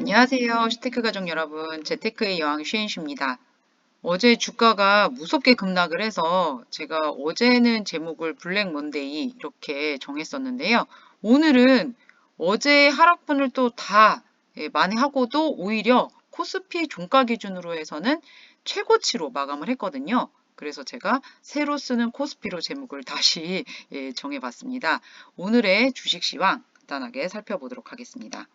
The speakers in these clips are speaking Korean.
안녕하세요. 시테크 가족 여러분. 재테크의 여왕 슈엔슈입니다. 어제 주가가 무섭게 급락을 해서 제가 어제는 제목을 블랙 먼데이 이렇게 정했었는데요. 오늘은 어제 하락분을 또 다 만회하고도 오히려 코스피 종가 기준으로 해서는 최고치로 마감을 했거든요. 그래서 제가 새로 쓰는 코스피로 제목을 다시 정해봤습니다. 오늘의 주식 시황 간단하게 살펴보도록 하겠습니다.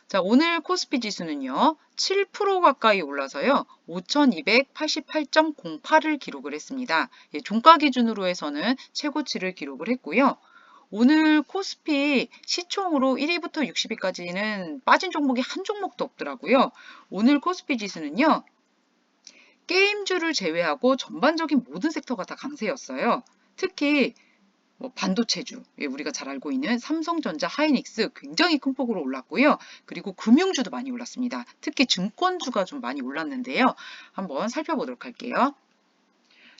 자, 오늘 코스피 지수는요, 7% 가까이 올라서요, 5288.08을 기록을 했습니다. 종가 기준으로 해서는 최고치를 기록을 했고요. 오늘 코스피 시총으로 1위부터 60위까지는 빠진 종목이 한 종목도 없더라고요. 오늘 코스피 지수는요, 게임주를 제외하고 전반적인 모든 섹터가 다 강세였어요. 특히 반도체주, 우리가 잘 알고 있는 삼성전자, 하이닉스 굉장히 큰 폭으로 올랐고요. 그리고 금융주도 많이 올랐습니다. 특히 증권주가 좀 많이 올랐는데요. 한번 살펴보도록 할게요.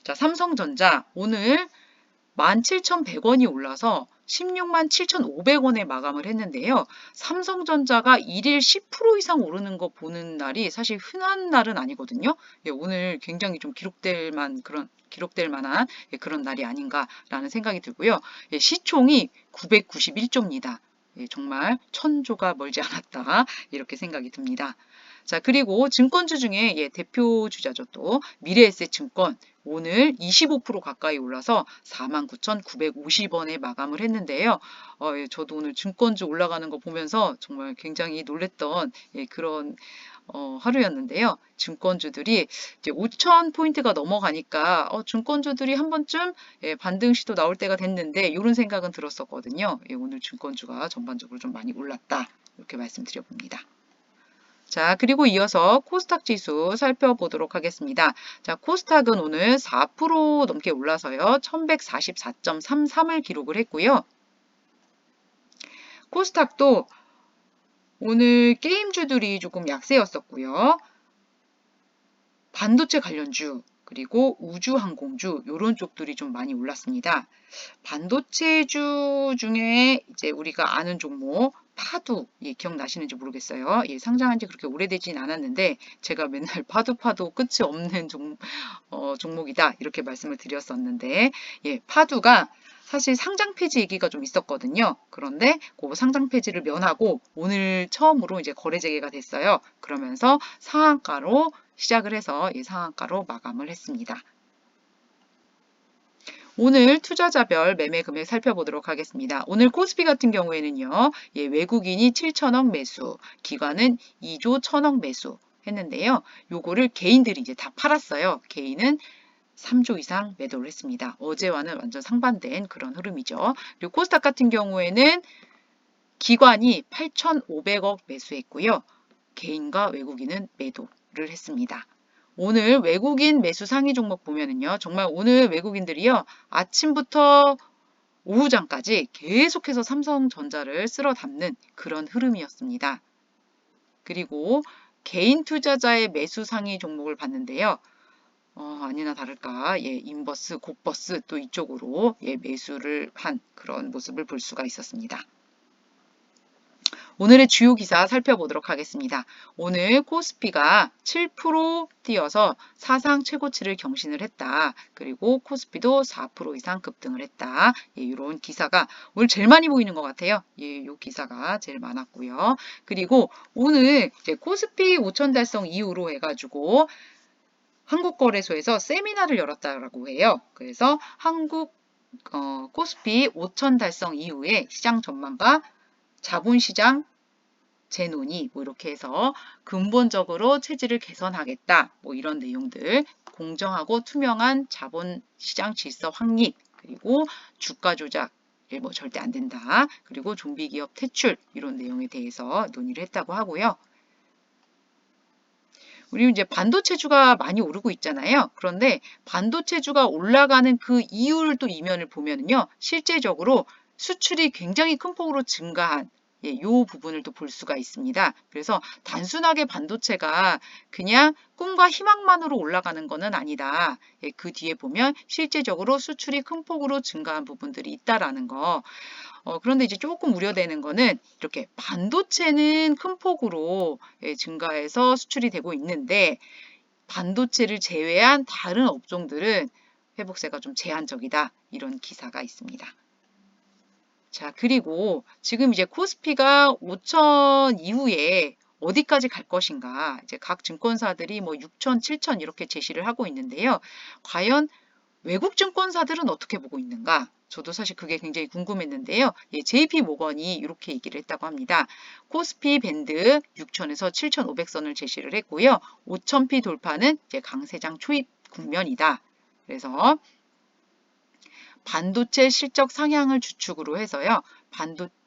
자, 삼성전자 오늘 17,100원이 올라서 16만 7,500원에 마감을 했는데요. 삼성전자가 일일 10% 이상 오르는 거 보는 날이 사실 흔한 날은 아니거든요. 오늘 굉장히 좀 기록될 만한 그런 날이 아닌가라는 생각이 들고요. 시총이 991조입니다. 정말 1000조가 멀지 않았다 이렇게 생각이 듭니다. 자, 그리고 증권주 중에 대표 주자죠. 또 미래에셋증권 오늘 25% 가까이 올라서 49,950원에 마감을 했는데요. 저도 오늘 증권주 올라가는 거 보면서 정말 굉장히 놀랬던 그런 하루였는데요. 증권주들이 이제 5,000포인트가 넘어가니까 증권주들이 한 번쯤 반등 시도 나올 때가 됐는데 이런 생각은 들었었거든요. 오늘 증권주가 전반적으로 좀 많이 올랐다. 이렇게 말씀드려 봅니다. 자, 그리고 이어서 코스닥 지수 살펴보도록 하겠습니다. 자, 코스닥은 오늘 4% 넘게 올라서요. 1144.33을 기록을 했고요. 코스닥도 오늘 게임주들이 조금 약세였었고요. 반도체 관련주, 그리고 우주항공주 이런 쪽들이 좀 많이 올랐습니다. 반도체주 중에 이제 우리가 아는 종목 파두 기억나시는지 모르겠어요. 상장한 지 그렇게 오래되진 않았는데 제가 맨날 파두 끝이 없는 종목이다 이렇게 말씀을 드렸었는데 파두가 사실 상장 폐지 얘기가 좀 있었거든요. 그런데 그 상장 폐지를 면하고 오늘 처음으로 이제 거래 재개가 됐어요. 그러면서 상한가로 시작을 해서 상한가로 마감을 했습니다. 오늘 투자자별 매매 금액 살펴보도록 하겠습니다. 오늘 코스피 같은 경우에는요, 외국인이 7천억 매수, 기관은 2조 1천억 매수 했는데요. 요거를 개인들이 이제 다 팔았어요. 개인은 3조 이상 매도를 했습니다. 어제와는 완전 상반된 그런 흐름이죠. 그리고 코스닥 같은 경우에는 기관이 8,500억 매수했고요. 개인과 외국인은 매도를 했습니다. 오늘 외국인 매수 상위 종목 보면은요, 정말 오늘 외국인들이요, 아침부터 오후장까지 계속해서 삼성전자를 쓸어 담는 그런 흐름이었습니다. 그리고 개인 투자자의 매수 상위 종목을 봤는데요. 아니나 다를까, 인버스, 곱버스 또 이쪽으로 매수를 한 그런 모습을 볼 수가 있었습니다. 오늘의 주요 기사 살펴보도록 하겠습니다. 오늘 코스피가 7% 뛰어서 사상 최고치를 경신을 했다. 그리고 코스피도 4% 이상 급등을 했다. 이런 기사가 오늘 제일 많이 보이는 것 같아요. 이 기사가 제일 많았고요. 그리고 오늘 이제 코스피 5천 달성 이후로 해가지고 한국거래소에서 세미나를 열었다라고 해요. 그래서 코스피 5천 달성 이후에 시장 전망과 자본시장 재논의 이렇게 해서 근본적으로 체질을 개선하겠다 이런 내용들, 공정하고 투명한 자본시장 질서 확립, 그리고 주가 조작 절대 안 된다. 그리고 좀비 기업 퇴출 이런 내용에 대해서 논의를 했다고 하고요. 우리 이제 반도체주가 많이 오르고 있잖아요. 그런데 반도체주가 올라가는 그 이유를 또 이면을 보면요. 실제적으로 수출이 굉장히 큰 폭으로 증가한 이 부분을 또 볼 수가 있습니다. 그래서 단순하게 반도체가 그냥 꿈과 희망만으로 올라가는 것은 아니다. 그 뒤에 보면 실제적으로 수출이 큰 폭으로 증가한 부분들이 있다라는 거. 그런데 이제 조금 우려되는 거는 이렇게 반도체는 큰 폭으로 증가해서 수출이 되고 있는데 반도체를 제외한 다른 업종들은 회복세가 좀 제한적이다. 이런 기사가 있습니다. 자, 그리고 지금 이제 코스피가 5천 이후에 어디까지 갈 것인가. 이제 각 증권사들이 뭐 6천, 7천 이렇게 제시를 하고 있는데요. 과연 외국 증권사들은 어떻게 보고 있는가? 저도 사실 그게 굉장히 궁금했는데요. 예, JP 모건이 이렇게 얘기를 했다고 합니다. 코스피 밴드 6천에서 7,500선을 제시를 했고요. 5,000피 돌파는 이제 강세장 초입 국면이다. 그래서 반도체 실적 상향을 주축으로 해서요.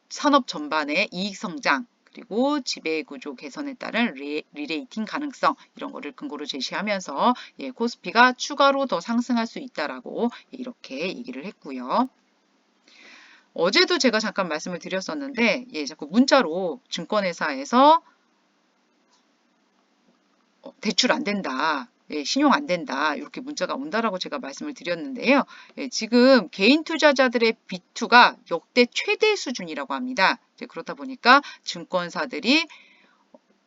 산업 전반의 이익 성장 그리고 지배구조 개선에 따른 리레이팅 가능성 이런 거를 근거로 제시하면서 예, 코스피가 추가로 더 상승할 수 있다라고 이렇게 얘기를 했고요. 어제도 제가 잠깐 말씀을 드렸었는데 예, 자꾸 문자로 증권회사에서 대출 안 된다. 예, 신용 안 된다. 이렇게 문자가 온다라고 제가 말씀을 드렸는데요. 예, 지금 개인 투자자들의 B2가 역대 최대 수준이라고 합니다. 그렇다 보니까 증권사들이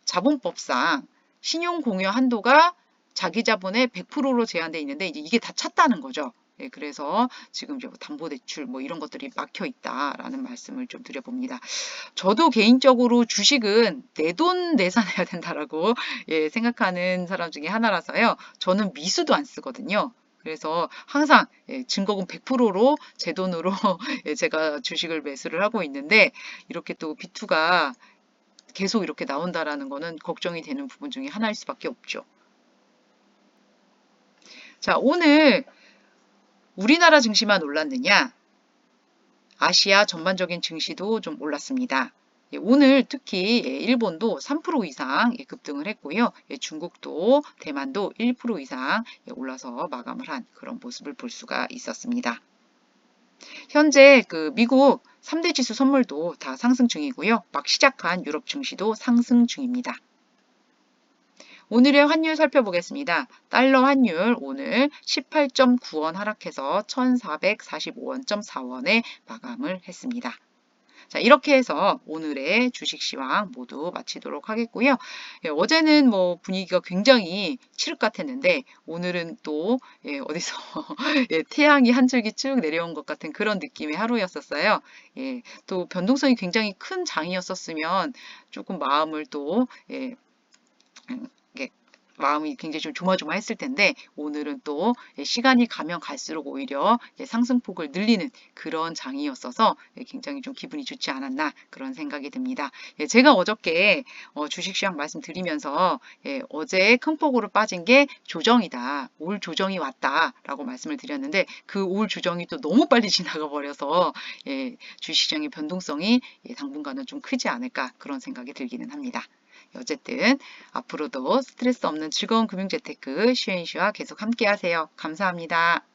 자본법상 신용 공여 한도가 자기 자본의 100%로 제한되어 있는데 이게 다 찼다는 거죠. 예, 그래서 지금 이제 담보대출 뭐 이런 것들이 막혀 있다라는 말씀을 좀 드려봅니다. 저도 개인적으로 주식은 내 돈 내산해야 된다라고 예, 생각하는 사람 중에 하나라서요. 저는 미수도 안 쓰거든요. 그래서 항상 예, 증거금 100%로 제 돈으로 예, 제가 주식을 매수를 하고 있는데 이렇게 또 B2가 계속 이렇게 나온다라는 거는 걱정이 되는 부분 중에 하나일 수밖에 없죠. 자, 오늘 우리나라 증시만 올랐느냐? 아시아 전반적인 증시도 좀 올랐습니다. 예, 오늘 특히 예, 일본도 3% 이상 예, 급등을 했고요. 예, 중국도 대만도 1% 이상 올라서 마감을 한 그런 모습을 볼 수가 있었습니다. 현재 그 미국 3대 지수 선물도 다 상승 중이고요. 막 시작한 유럽 증시도 상승 중입니다. 오늘의 환율 살펴보겠습니다. 달러 환율 오늘 18.9원 하락해서 1445원.4원에 마감을 했습니다. 자, 이렇게 해서 오늘의 주식시황 모두 마치도록 하겠고요. 예, 어제는 뭐 분위기가 굉장히 칠흑 같았는데 오늘은 또 예, 어디서 예, 태양이 한 줄기 쭉 내려온 것 같은 그런 느낌의 하루였었어요. 예, 또 변동성이 굉장히 큰 장이었었으면 조금 마음을 또 예, 이게 마음이 굉장히 좀 조마조마했을 텐데 오늘은 또 시간이 가면 갈수록 오히려 상승폭을 늘리는 그런 장이었어서 굉장히 좀 기분이 좋지 않았나 그런 생각이 듭니다. 제가 어저께 주식시장 말씀드리면서 어제 큰 폭으로 빠진 게 조정이다. 올 조정이 왔다라고 말씀을 드렸는데 그 올 조정이 또 너무 빨리 지나가 버려서 주식시장의 변동성이 당분간은 좀 크지 않을까 그런 생각이 들기는 합니다. 어쨌든 앞으로도 스트레스 없는 즐거운 금융재테크 슈앤슈와 계속 함께 하세요. 감사합니다.